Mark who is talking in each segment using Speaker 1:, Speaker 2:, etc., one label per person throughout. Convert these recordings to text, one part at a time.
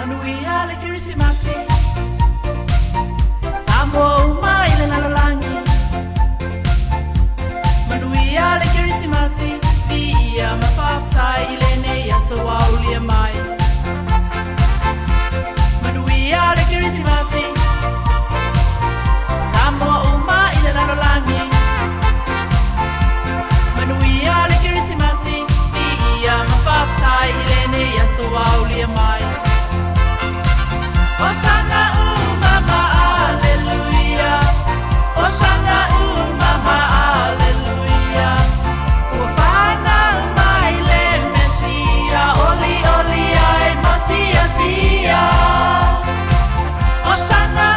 Speaker 1: Manuia Le Kerisimasi, Samoa ile nalolangi. Manuia Le Kerisimasi, via mafafta ile ne yasoa ulie mai. Manuia Le Kerisimasi, Samoa ile nalolangi. Manuia Le Kerisimasi, via mafafta ile ne yasoa ulie mai. Osana mama hallelujah, Osana mama hallelujah. Ufana maile mesia, oli oli ai matia tia. Osana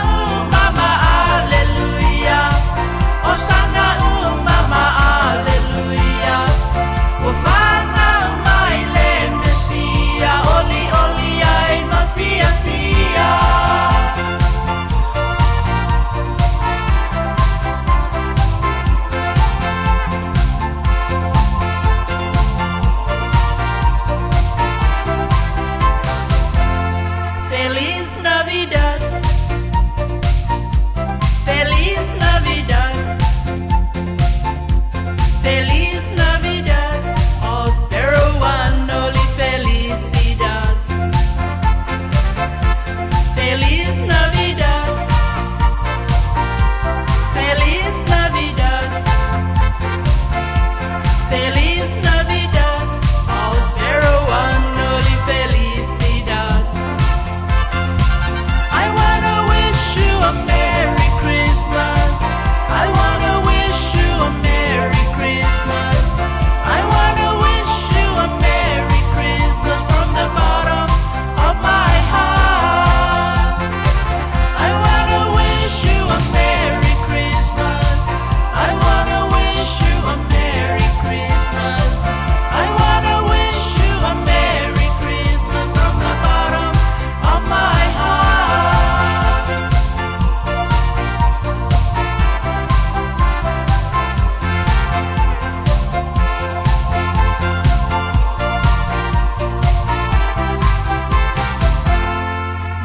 Speaker 1: mama hallelujah, Osana mama hallelujah. Ufana maile mesia, oli oli ai matia tia. Feliz Navidad, Feliz Navidad, Feliz Navidad, Prospero año y felicidad. Feliz Navidad, Feliz Navidad, Feliz Navidad, Prospero año y felicidad. I wanna wish you a Merry Christmas. I wanna wish you a Merry Christmas. I wanna wish you a Merry Christmas from the bottom of my heart. I wanna wish you a Merry Christmas. I wanna wish you a Merry Christmas. I wanna wish you a Merry Christmas from the bottom of my heart.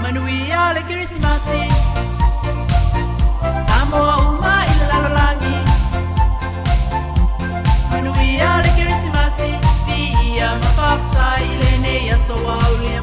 Speaker 1: Manuia Le Kerisimasi, Samoa ile nalolangi. Manuia Le Kerisimasi, via mafafta ile ne yasoa ulie